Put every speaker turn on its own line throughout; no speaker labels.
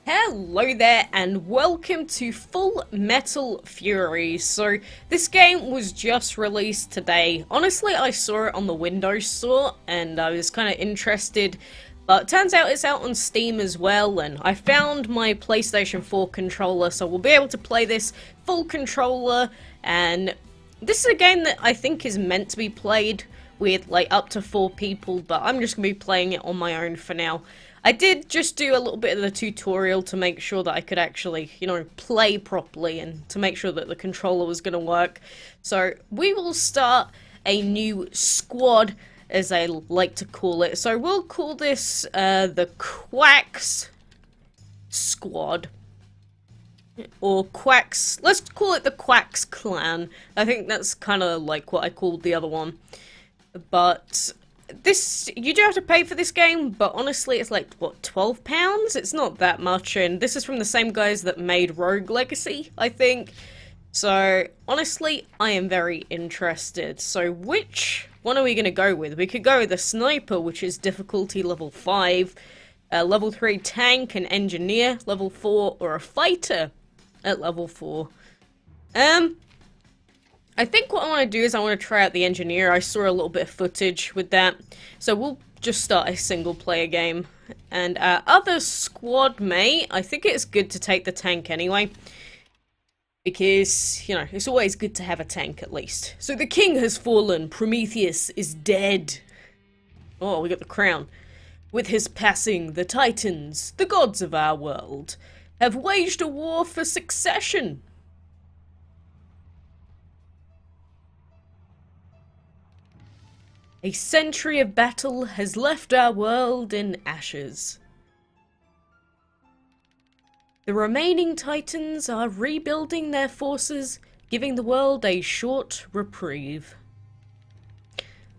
Hello there and welcome to Full Metal Furies. So this game was just released today. Honestly, I saw it on the Windows Store and I was kind of interested, but it turns out it's out on Steam as well, and I found my PlayStation 4 controller, so we'll be able to play this full controller. And this is a game that I think is meant to be played with like up to 4 people, but I'm just gonna be playing it on my own for now. I did just do a little bit of the tutorial to make sure that I could actually, play properly and to make sure that the controller was going to work. So we will start a new squad, as I like to call it. So we'll call this the Quacks Squad. Or Quacks, let's call it the Quacks Clan. I think that's kind of like what I called the other one. But this, you do have to pay for this game, but honestly it's like, what, £12? It's not that much, and this is from the same guys that made Rogue Legacy, I think. So, honestly, I am very interested. So, which one are we going to go with? We could go with the Sniper, which is difficulty level 5, level 3 Tank and Engineer, level 4, or a Fighter at level 4. I think what I want to do is I want to try out the Engineer. I saw a little bit of footage with that. So we'll just start a single player game. And our other squad mate, I think it's good to take the Tank anyway. Because, it's always good to have a tank at least. So the king has fallen. Prometheus is dead. Oh, we got the crown. With his passing, the Titans, the gods of our world, have waged a war for succession. A century of battle has left our world in ashes. The remaining Titans are rebuilding their forces, giving the world a short reprieve.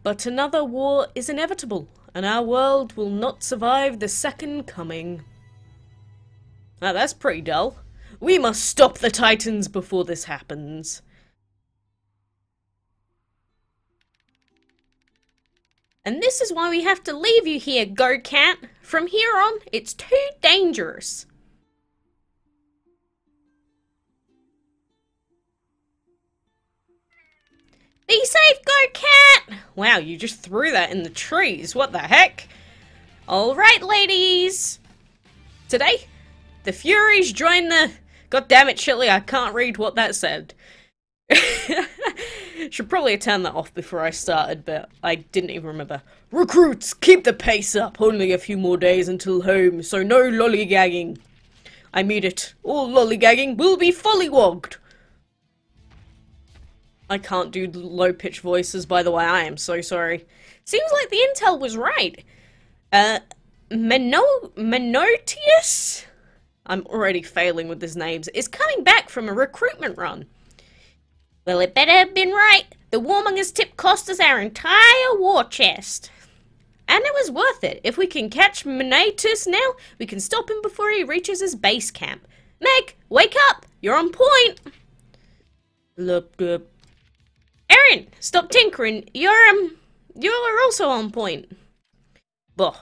But another war is inevitable, and our world will not survive the second coming. Now that's pretty dull. We must stop the Titans before this happens. And this is why we have to leave you here, Go-Cat. From here on, it's too dangerous. Be safe, Go-Cat! Wow, you just threw that in the trees. What the heck? Alright, ladies. Today, the Furies join the... God damn it, Chili, I can't read what that said. Should probably have turned that off before I started, but I didn't even remember. Recruits, keep the pace up. Only a few more days until home, so no lollygagging. I mean it. All lollygagging will be follywogged. I can't do low-pitched voices, by the way. I am so sorry. Seems like the intel was right. Minotaur? I'm already failing with these names. Is coming back from a recruitment run. Well, it better have been right. The warmongers tip cost us our entire war chest. And it was worth it. If we can catch Minotaur now, we can stop him before he reaches his base camp. Meg, wake up! You're on point! Look, Erin, stop tinkering. You're also on point. Boh.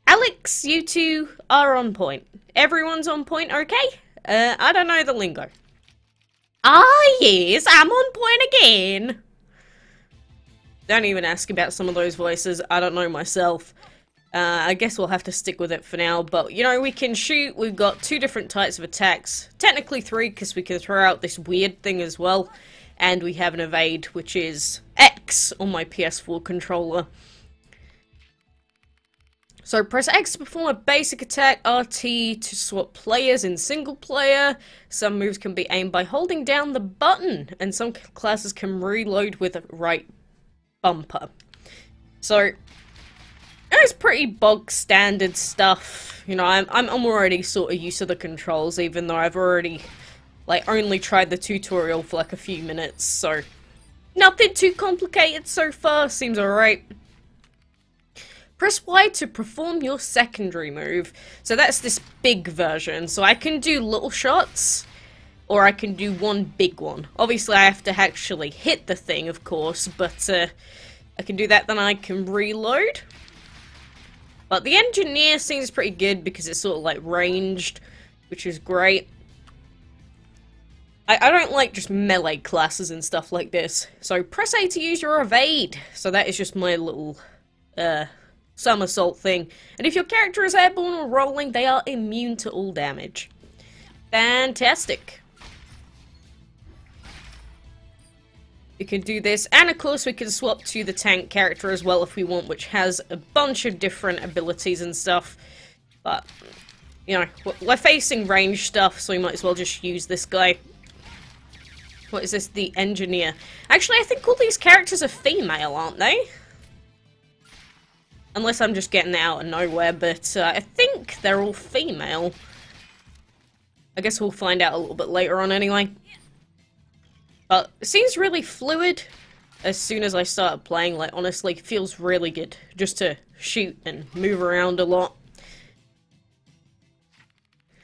Alex, you two are on point. Everyone's on point, okay? I don't know the lingo. Ah, yes, I'm on point again. Don't even ask about some of those voices. I don't know myself. I guess we'll have to stick with it for now. But, we can shoot. We've got 2 different types of attacks. Technically 3, because we can throw out this weird thing as well. And we have an evade, which is X on my PS4 controller. So press X to perform a basic attack, RT to swap players in single player. Some moves can be aimed by holding down the button, and some classes can reload with a right bumper. So it's pretty bog standard stuff. I'm already sort of used to the controls, even though I've already only tried the tutorial for a few minutes. So nothing too complicated so far. Seems alright. Press Y to perform your secondary move. So that's this big version. So I can do little shots, or I can do one big one. Obviously I have to actually hit the thing, of course, but I can do that, then I can reload. But the engineer seems pretty good because it's sort of like ranged, which is great. I don't like just melee classes and stuff like this. So press A to use your evade. So that is just my little somersault thing. And if your character is airborne or rolling, they are immune to all damage. Fantastic. We can do this, and of course we can swap to the tank character as well if we want, which has a bunch of different abilities and stuff. But, you know, we're facing range stuff, so we might as well just use this guy. What is this? The engineer. Actually, I think all these characters are female, aren't they? Unless I'm just getting it out of nowhere, but I think they're all female. I guess we'll find out a little bit later on anyway. But it seems really fluid as soon as I started playing. Like, honestly, it feels really good just to shoot and move around a lot.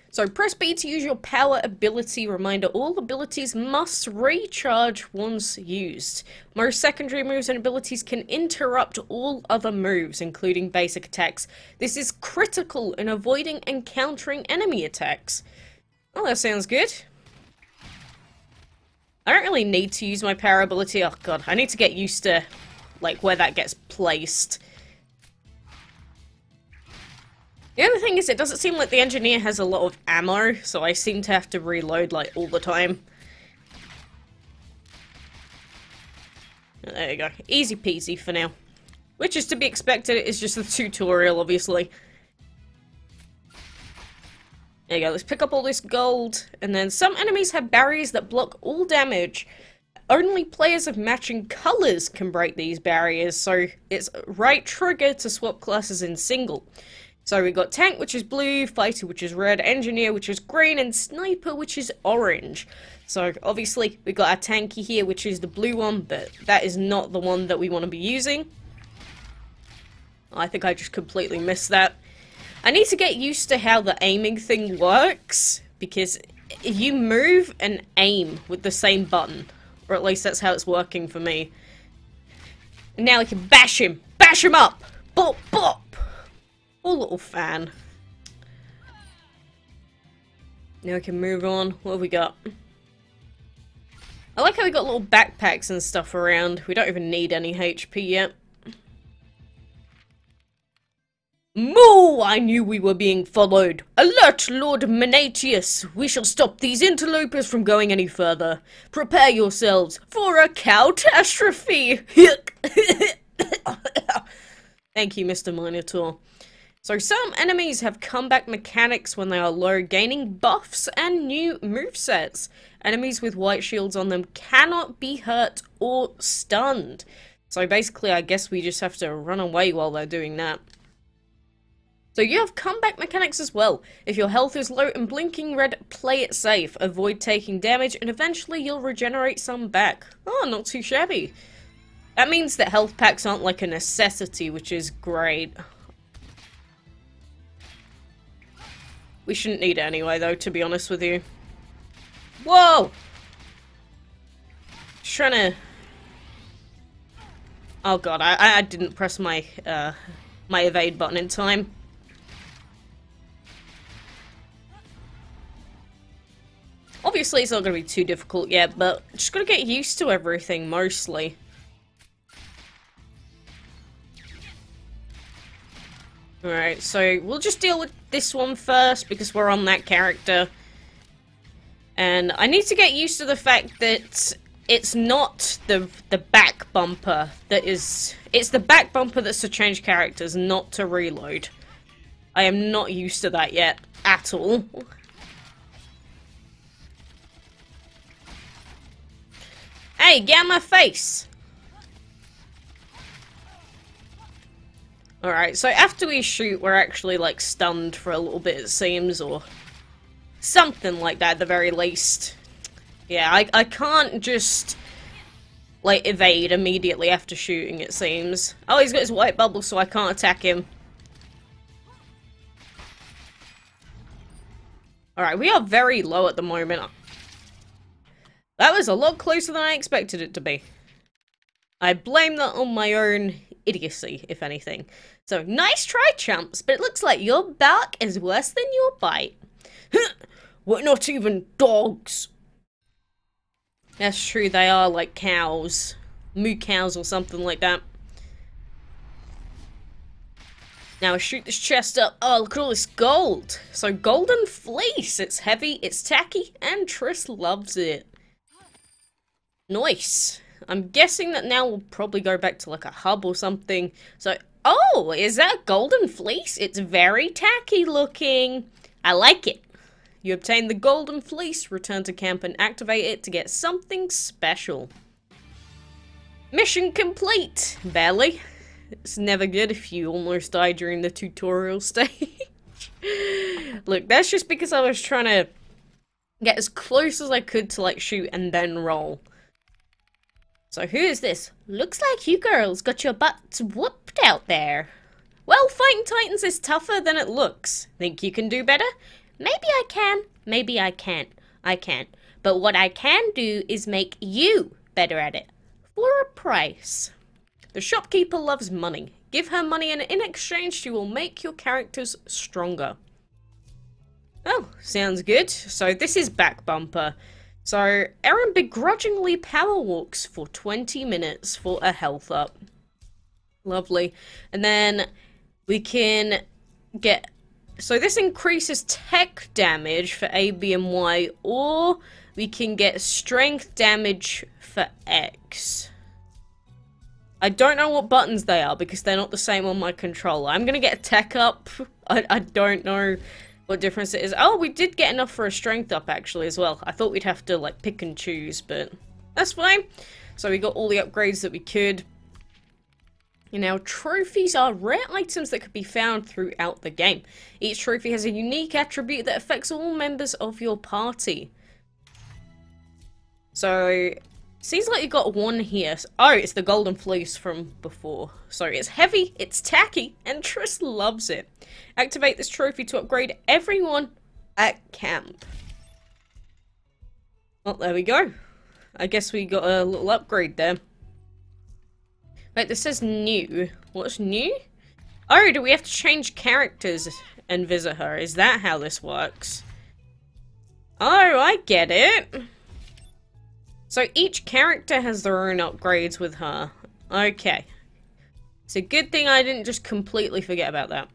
So press B to use your power ability. Reminder, all abilities must recharge once used. Most secondary moves and abilities can interrupt all other moves, including basic attacks. This is critical in avoiding and countering enemy attacks. Oh, that sounds good. I don't really need to use my power ability. Oh god, I need to get used to, like, where that gets placed. The other thing is, it doesn't seem like the engineer has a lot of ammo, so I seem to have to reload, like, all the time. There you go. Easy peasy for now. Which is to be expected, it's just a tutorial, obviously. There you go, let's pick up all this gold. And then some enemies have barriers that block all damage. Only players of matching colors can break these barriers, so it's right trigger to swap classes in single. So we got tank, which is blue, fighter, which is red, engineer, which is green, and sniper, which is orange. So obviously we got our tanky here, which is the blue one, but that is not the one that we want to be using. I think I just completely missed that. I need to get used to how the aiming thing works, because you move and aim with the same button. Or at least that's how it's working for me. And now I can bash him! Bash him up! Bop, bop! Poor little fan. Now we can move on. What have we got? I like how we got little backpacks and stuff around. We don't even need any HP yet. Moo! I knew we were being followed. Alert, Lord Menatius! We shall stop these interlopers from going any further. Prepare yourselves for a catastrophe! Thank you, Mr. Minotaur. So some enemies have comeback mechanics when they are low, gaining buffs and new movesets. Enemies with white shields on them cannot be hurt or stunned. So basically, I guess we just have to run away while they're doing that. So you have comeback mechanics as well. If your health is low and blinking red, play it safe. Avoid taking damage, and eventually you'll regenerate some back. Oh, not too shabby. That means that health packs aren't like a necessity, which is great. We shouldn't need it anyway, though, to be honest with you. Whoa! Just trying to... Oh god, I didn't press my, my evade button in time. Obviously, it's not going to be too difficult yet, but just got to get used to everything, mostly. Alright, so we'll just deal with this one first, because we're on that character. And I need to get used to the fact that it's not the back bumper that is... It's the back bumper that's to change characters, not to reload. I am not used to that yet, at all. Hey, get out of my face! Alright, so after we shoot, we're actually, like, stunned for a little bit, it seems, or something like that, at the very least. Yeah, I can't just, like, evade immediately after shooting, it seems. Oh, he's got his white bubble, so I can't attack him. Alright, we are very low at the moment. That was a lot closer than I expected it to be. I blame that on my own idiocy, if anything. So, nice try, chumps, but it looks like your bark is worse than your bite. We're not even dogs. That's true, they are like cows. Moo cows or something like that. Now I shoot this chest up. Oh, look at all this gold. So, golden fleece. It's heavy, it's tacky, and Triss loves it. Nice. I'm guessing that now we'll probably go back to like a hub or something. So, oh, is that golden fleece? It's very tacky looking. I like it. You obtain the golden fleece, return to camp and activate it to get something special. Mission complete. Barely. It's never good if you almost die during the tutorial stage. Look, that's just because I was trying to get as close as I could to like shoot and then roll. So who is this? Looks like you girls got your butts whooped out there. Well, fighting titans is tougher than it looks. Think you can do better? Maybe I can, maybe I can't. I can't. But what I can do is make you better at it. For a price. The shopkeeper loves money. Give her money and in exchange she will make your characters stronger. Oh, sounds good. So this is back bumper. So Erin begrudgingly power walks for 20 minutes for a health up. Lovely. And then we can get... So this increases tech damage for A, B, and Y, or we can get strength damage for X. I don't know what buttons they are because they're not the same on my controller. I'm gonna get a tech up. I don't know what difference it is. Oh, we did get enough for a strength up actually as well. I thought we'd have to like pick and choose, but that's fine. So we got all the upgrades that we could. And now trophies are rare items that could be found throughout the game. Each trophy has a unique attribute that affects all members of your party. So, seems like you got one here. Oh, it's the golden fleece from before. So it's heavy, it's tacky, and Triss loves it. Activate this trophy to upgrade everyone at camp. Well, there we go. I guess we got a little upgrade there. Wait, this says new. What's new? Oh, do we have to change characters and visit her? Is that how this works? Oh, I get it. So each character has their own upgrades with her. Okay. It's a good thing I didn't just completely forget about that.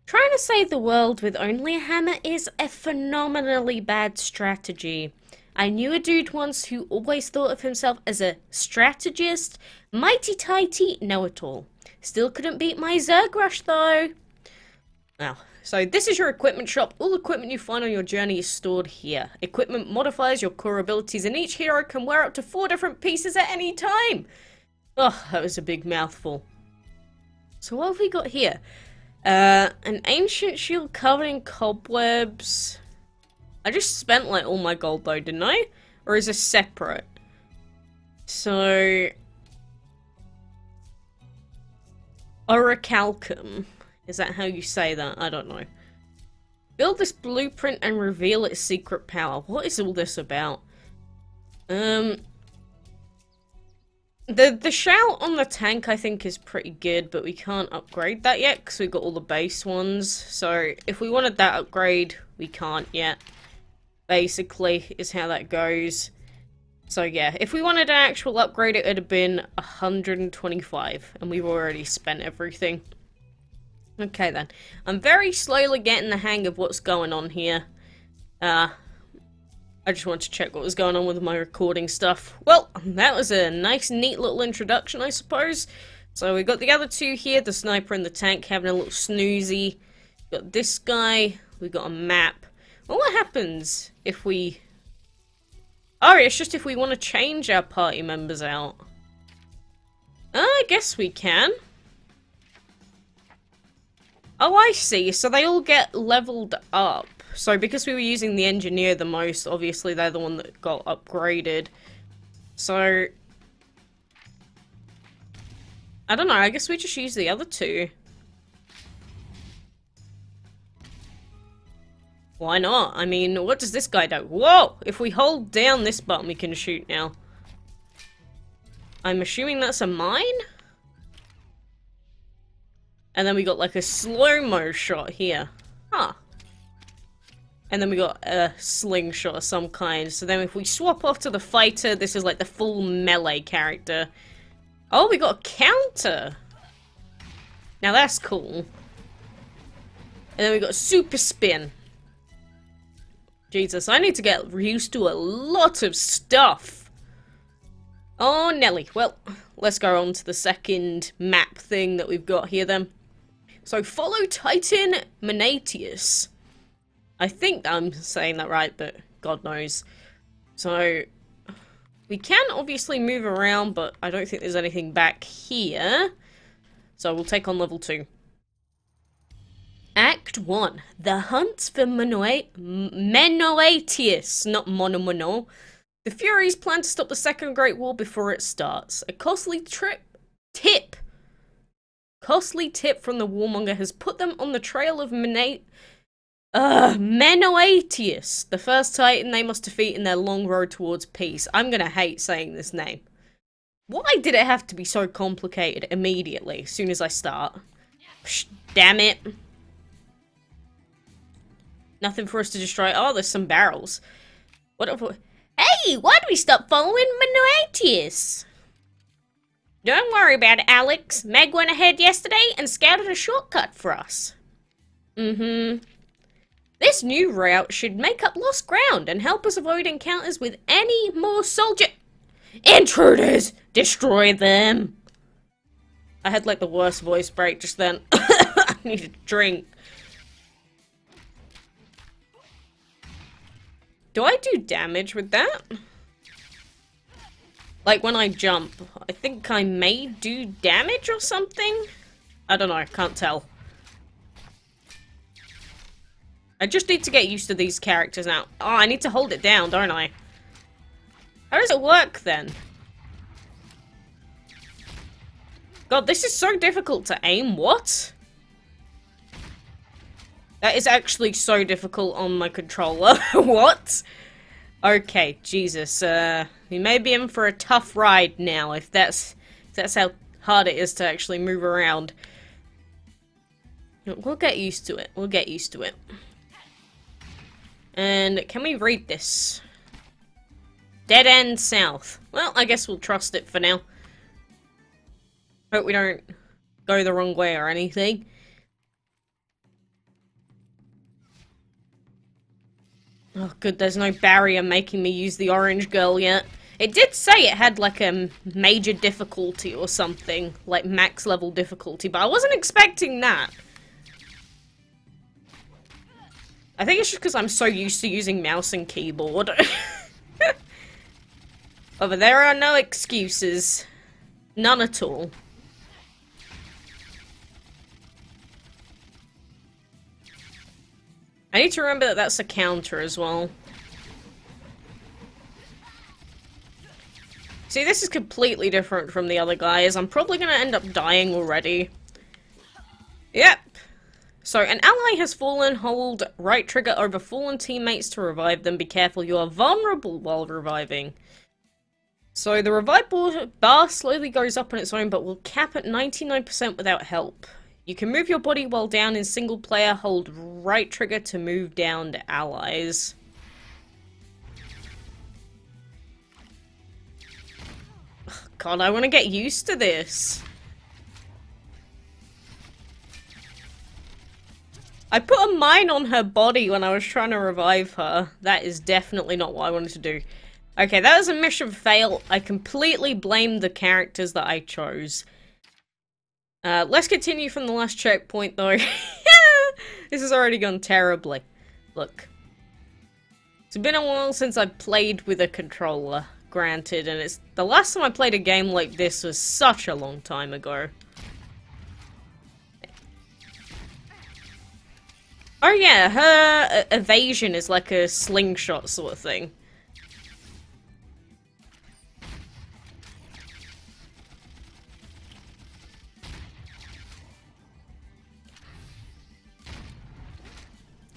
Trying to save the world with only a hammer is a phenomenally bad strategy. I knew a dude once who always thought of himself as a strategist, mighty tighty, know-it-all. Still couldn't beat my Zerg Rush though. Now, so this is your equipment shop. All equipment you find on your journey is stored here. Equipment modifies your core abilities and each hero can wear up to 4 different pieces at any time. Oh, that was a big mouthful. So what have we got here? An ancient shield covered in cobwebs. I just spent like all my gold though, didn't I? Or is this separate? So... Orichalcum. Is that how you say that? I don't know. Build this blueprint and reveal its secret power. What is all this about? The shout on the tank I think is pretty good, but we can't upgrade that yet because we've got all the base ones. So if we wanted that upgrade, we can't yet. Basically, is how that goes. So yeah, if we wanted an actual upgrade, it would have been 125, and we've already spent everything. Okay then, I'm very slowly getting the hang of what's going on here. I just wanted to check what was going on with my recording stuff. Well, that was a nice, neat little introduction, I suppose. So we got the other two here, the sniper and the tank, having a little snoozy. Got this guy, we got a map. Well, what happens if we... Oh, it's just if we want to change our party members out. I guess we can. Oh, I see. So they all get leveled up. So because we were using the engineer the most, obviously they're the one that got upgraded. So... I don't know, I guess we just use the other two. Why not? I mean, what does this guy do? Whoa! If we hold down this button, we can shoot now. I'm assuming that's a mine? And then we got like a slow-mo shot here. Huh. And then we got a slingshot of some kind. So then if we swap off to the fighter, this is like the full melee character. Oh, we got a counter. Now that's cool. And then we got a super spin. Jesus, I need to get used to a lot of stuff. Oh, Nelly. Well, let's go on to the second map thing that we've got here then. So, follow Titan Manatius. I think I'm saying that right, but God knows. So, we can obviously move around, but I don't think there's anything back here. So, we'll take on level 2. Act 1. The Hunt for Menoetius, not Monomono. The Furies plan to stop the Second Great War before it starts. A costly tip from the warmonger has put them on the trail of Menoetius, the first Titan they must defeat in their long road towards peace. I'm gonna hate saying this name. Why did it have to be so complicated immediately, as soon as I start? Psh, damn it. Nothing for us to destroy. Oh, there's some barrels. Hey, why do we stop following Menoetius? Don't worry about it, Alex. Meg went ahead yesterday and scouted a shortcut for us. This new route should make up lost ground and help us avoid encounters with any more intruders! Destroy them! I had like the worst voice break just then. I need a drink. Do I do damage with that? Like when I jump, I think I may do damage or something? I don't know, can't tell. I just need to get used to these characters now. Oh, I need to hold it down, don't I? How does it work then? God, this is so difficult to aim, what? That is actually so difficult on my controller. What? Okay, Jesus. We may be in for a tough ride now, if that's how hard it is to actually move around. We'll get used to it. We'll get used to it. And can we read this? Dead end south. Well, I guess we'll trust it for now. Hope we don't go the wrong way or anything. Oh, good, there's no barrier making me use the orange girl yet. It did say it had, like, a major difficulty or something. Like, max level difficulty, but I wasn't expecting that. I think it's just because I'm so used to using mouse and keyboard. Oh, but there are no excuses. None at all. I need to remember that that's a counter as well. See, this is completely different from the other guys. I'm probably gonna end up dying already. Yep. So, an ally has fallen. Hold right trigger over fallen teammates to revive them. Be careful, you are vulnerable while reviving. So, the revive bar slowly goes up on its own, but will cap at 99% without help. You can move your body while down in single player. Hold right trigger to move down to allies. God, I want to get used to this. I put a mine on her body when I was trying to revive her. That is definitely not what I wanted to do. Okay, that was a mission fail. I completely blamed the characters that I chose. Let's continue from the last checkpoint, though. This has already gone terribly. Look. It's been a while since I played with a controller, granted, and it's the last time I played a game like this was such a long time ago. Oh yeah, her evasion is like a slingshot sort of thing.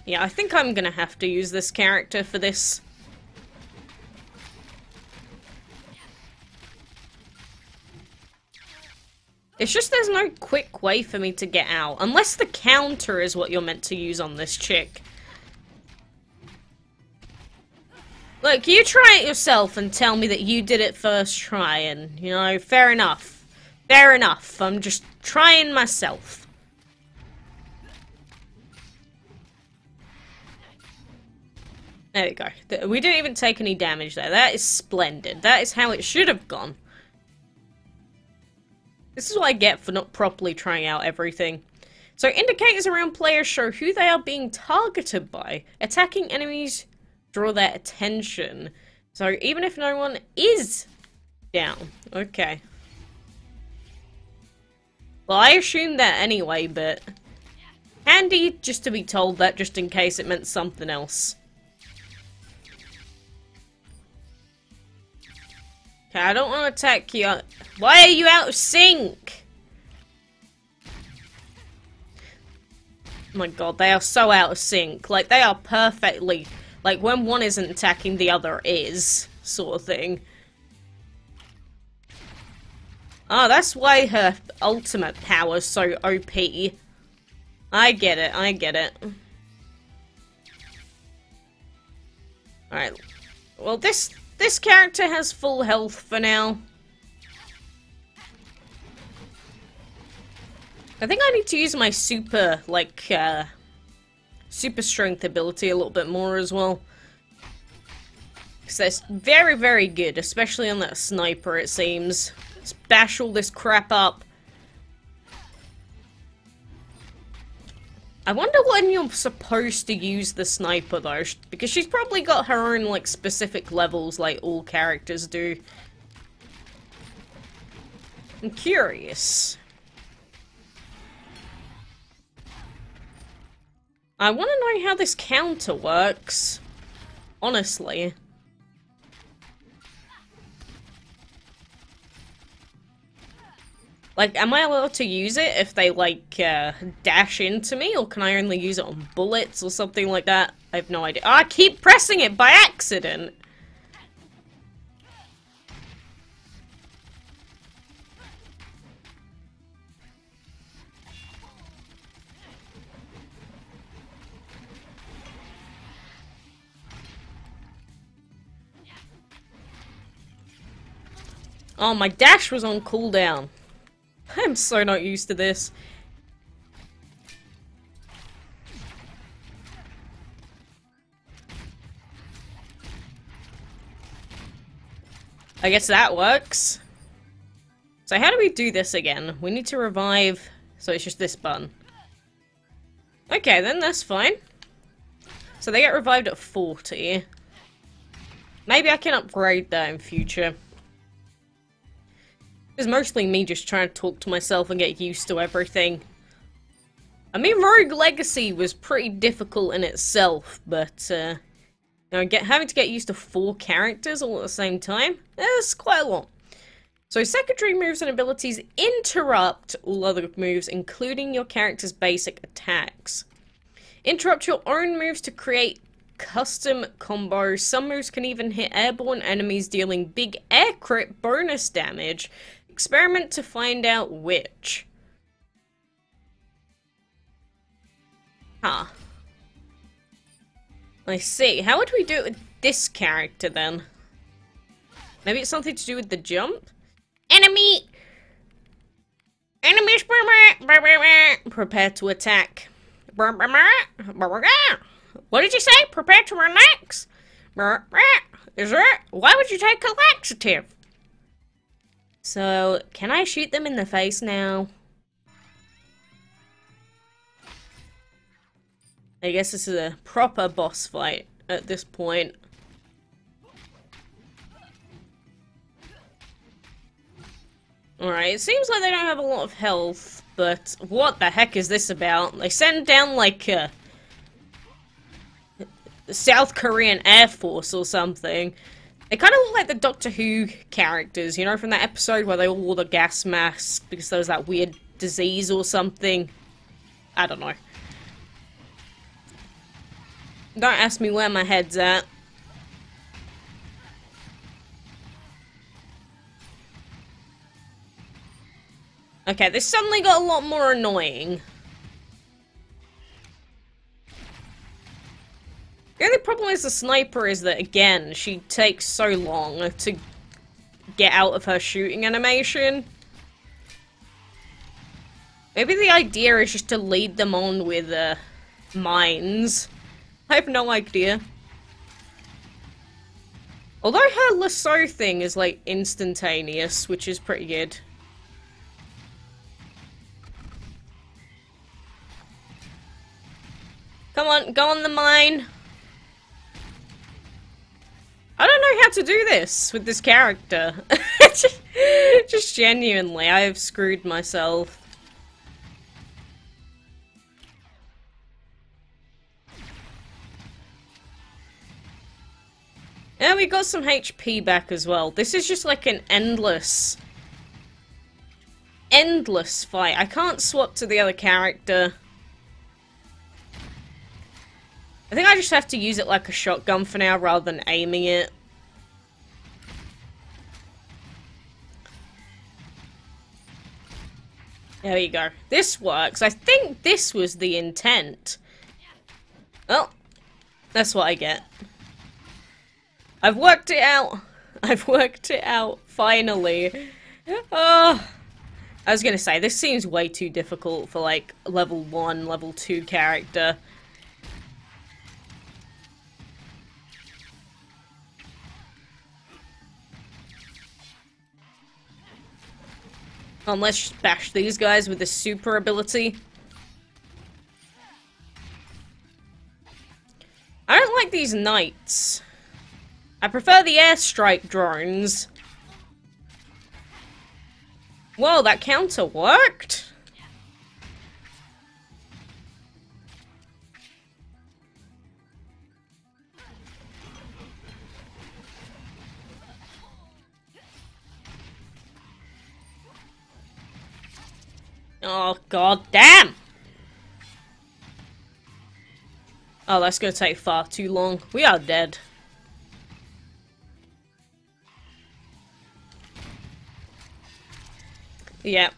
Yeah, I think I'm gonna have to use this character for this. It's just there's no quick way for me to get out. Unless the counter is what you're meant to use on this chick. Look, you try it yourself and tell me that you did it first try, and, you know, fair enough. Fair enough. I'm just trying myself. There we go. We didn't even take any damage there. That is splendid. That is how it should have gone. This is what I get for not properly trying out everything. So, indicators around players show who they are being targeted by. Attacking enemies draw their attention. So, even if no one is down. Okay. Well, I assumed that anyway, but handy just to be told that just in case it meant something else. Okay, I don't want to attack you. Why are you out of sync? Oh my god, they are so out of sync. Like, they are perfectly... Like, when one isn't attacking, the other is, sort of thing. Oh, that's why her ultimate power's so OP. I get it, I get it. Alright. Well, this character has full health for now. I think I need to use my super, like, super strength ability a little bit more as well. Because that's very, very good, especially on that sniper, it seems. Let's bash all this crap up. I wonder when you're supposed to use the sniper, though, because she's probably got her own, like, specific levels like all characters do. I'm curious. I want to know how this counter works, honestly. Like, am I allowed to use it if they, like, dash into me? Or can I only use it on bullets or something like that? I have no idea. Oh, I keep pressing it by accident! Oh, my dash was on cooldown. I'm so not used to this. I guess that works. So how do we do this again? We need to revive, so it's just this button. Okay, then that's fine. So they get revived at 40. Maybe I can upgrade that in future. It's mostly me just trying to talk to myself and get used to everything. I mean, Rogue Legacy was pretty difficult in itself, but, you know, having to get used to 4 characters all at the same time, that's quite a lot. So, secondary moves and abilities interrupt all other moves, including your character's basic attacks. Interrupt your own moves to create custom combos. Some moves can even hit airborne enemies, dealing big air crit bonus damage. Experiment to find out which. Huh. I see. How would we do it with this character, then? Maybe it's something to do with the jump? Enemy! Enemies! Prepare to attack. What did you say? Prepare to relax? Is it? Why would you take a laxative? So, can I shoot them in the face now? I guess this is a proper boss fight at this point. Alright, it seems like they don't have a lot of health, but what the heck is this about? They send down, like, the South Korean Air Force or something. They kind of look like the Doctor Who characters, you know, from that episode where they all wore the gas masks because there was that weird disease or something. I don't know. Don't ask me where my head's at. Okay, this suddenly got a lot more annoying. The only problem with the sniper is that, again, she takes so long to get out of her shooting animation. Maybe the idea is just to lead them on with, mines. I have no idea. Although her lasso thing is, like, instantaneous, which is pretty good. Come on, go on the mine. I don't know how to do this with this character. Just genuinely, I have screwed myself. Yeah, we got some HP back as well. This is just like an endless fight. I can't swap to the other character. I think I just have to use it like a shotgun for now rather than aiming it. There you go. This works. I think this was the intent. Well, that's what I get. I've worked it out. I've worked it out, finally. Oh, I was gonna say, this seems way too difficult for, like, level 1, level 2 character. Let's just bash these guys with the super ability. I don't like these knights. I prefer the airstrike drones. Whoa, that counter worked? Oh, god damn! Oh, that's gonna take far too long. We are dead. Yeah.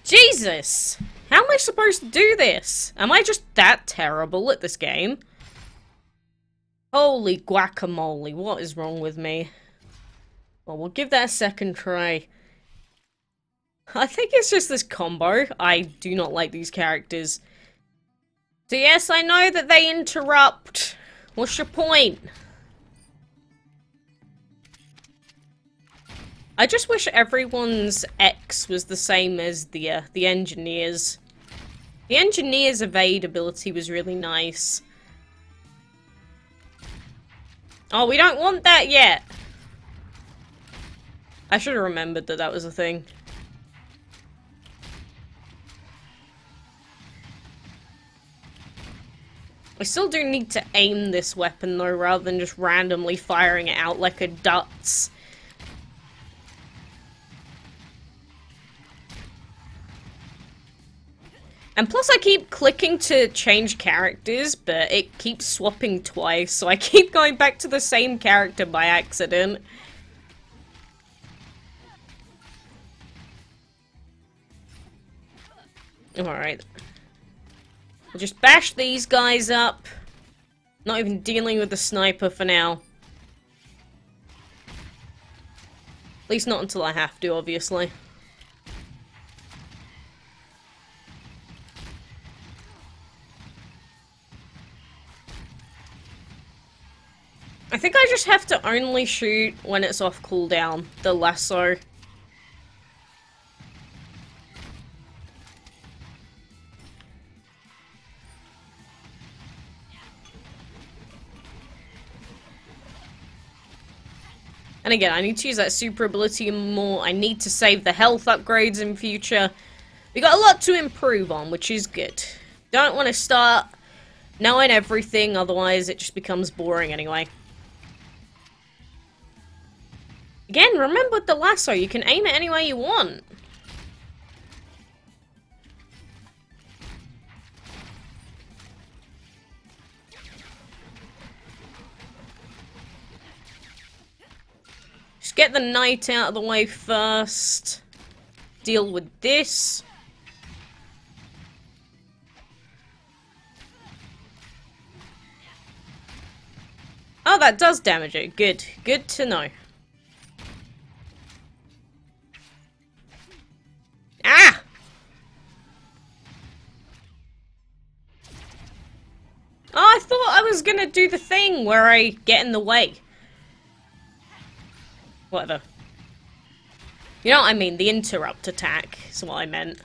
Jesus! How am I supposed to do this? Am I just that terrible at this game? Holy guacamole, what is wrong with me? Well, we'll give that a second try. I think it's just this combo. I do not like these characters. So yes, I know that they interrupt. What's your point? I just wish everyone's X was the same as the engineers. The engineer's evade ability was really nice. Oh, we don't want that yet! I should have remembered that that was a thing. I still do need to aim this weapon though, rather than just randomly firing it out like a Dutz. And plus I keep clicking to change characters, but it keeps swapping twice, so I keep going back to the same character by accident. Alright. We'll just bash these guys up. Not even dealing with the sniper for now. At least not until I have to, obviously. I think I just have to only shoot when it's off cooldown, the lasso. And again, I need to use that super ability more. I need to save the health upgrades in future. We got a lot to improve on, which is good. Don't want to start knowing everything, otherwise it just becomes boring anyway. Again, remember with the lasso, you can aim it any way you want. Just get the knight out of the way first. deal with this. Oh, that does damage it. Good. Good to know. Ah! Oh, I thought I was gonna do the thing where I get in the way. Whatever. You know what I mean? The interrupt attack is what I meant.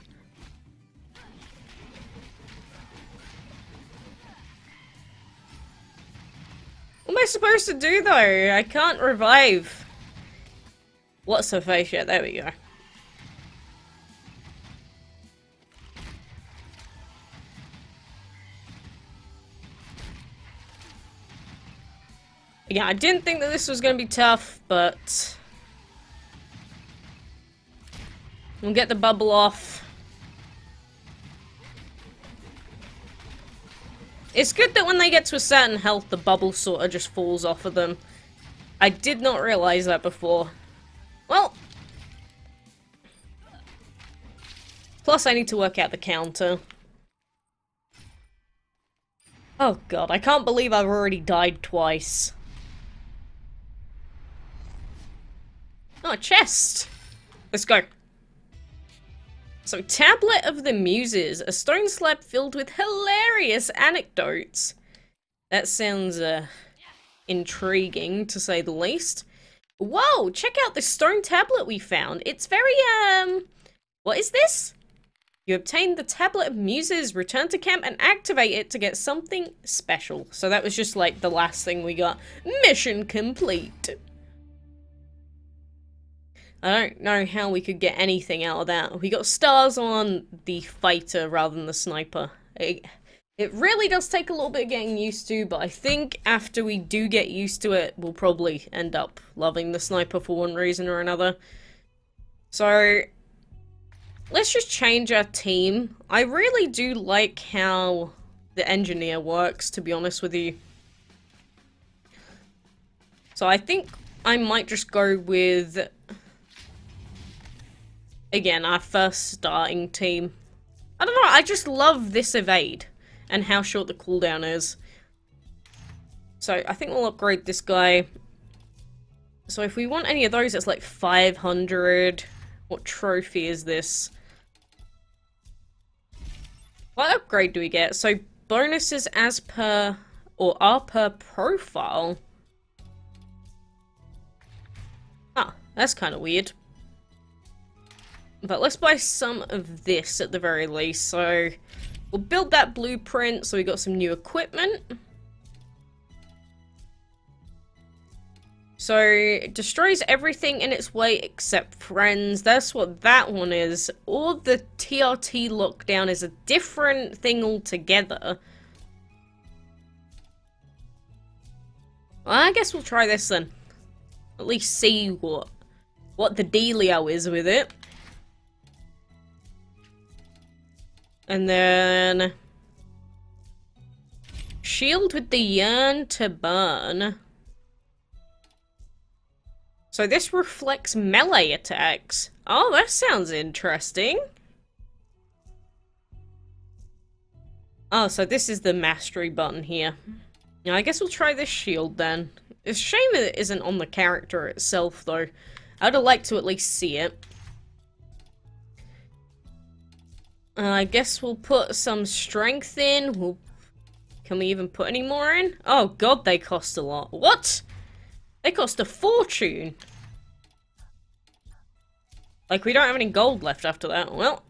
What am I supposed to do, though? I can't revive. What's her face yet? There we go. Yeah, I didn't think that this was going to be tough, but we'll get the bubble off. It's good that when they get to a certain health, the bubble sort of just falls off of them. I did not realize that before. Well, plus I need to work out the counter. Oh god, I can't believe I've already died twice. Oh, a chest! Let's go. So, Tablet of the Muses, a stone slab filled with hilarious anecdotes. That sounds, intriguing, to say the least. Whoa, check out this stone tablet we found. It's very, what is this? You obtained the Tablet of Muses, return to camp and activate it to get something special. So that was just, like, the last thing we got. Mission complete. I don't know how we could get anything out of that. We got stars on the fighter rather than the sniper. It really does take a little bit of getting used to, but I think after we do get used to it, we'll probably end up loving the sniper for one reason or another. So, let's just change our team. I really do like how the engineer works, to be honest with you. So I think I might just go with, again, our first starting team. I don't know, I just love this evade and how short the cooldown is. So I think we'll upgrade this guy. So if we want any of those, it's like 500. What trophy is this? What upgrade do we get? So bonuses as per, or are per profile. Ah, that's kind of weird. But let's buy some of this at the very least. So we'll build that blueprint so we got some new equipment. So it destroys everything in its way except friends. That's what that one is. Or the TRT lockdown is a different thing altogether. Well, I guess we'll try this then. At least see what the dealio is with it. And then shield with the yearn to burn. So this reflects melee attacks. Oh, that sounds interesting. Oh, so this is the mastery button here. Now, I guess we'll try this shield then. It's a shame that it isn't on the character itself, though. I'd have liked to at least see it. I guess we'll put some strength in. Can we even put any more in? Oh god, they cost a lot. What? They cost a fortune. Like, we don't have any gold left after that. Well,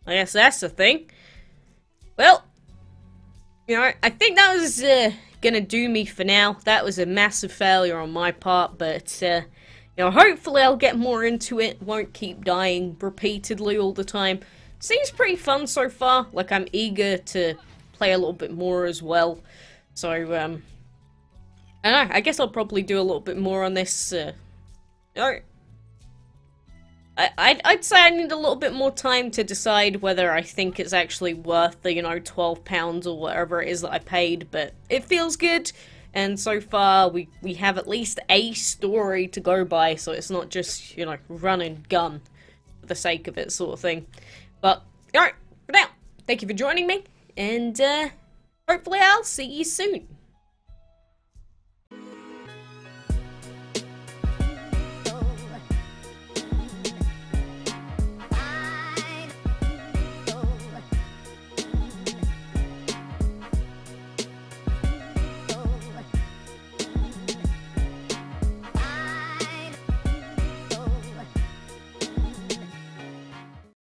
I guess that's the thing. Well, you know, I think that was gonna do me for now. That was a massive failure on my part, but you know, hopefully I'll get more into it. Won't keep dying repeatedly all the time. Seems pretty fun so far. Like, I'm eager to play a little bit more as well. So, I don't know. I guess I'll probably do a little bit more on this. I'd say I need a little bit more time to decide whether I think it's actually worth the, you know, £12 or whatever it is that I paid. But it feels good. And so far, we have at least a story to go by. So it's not just, you know, run and gun. for the sake of it sort of thing. But, alright, for now, thank you for joining me, and hopefully I'll see you soon.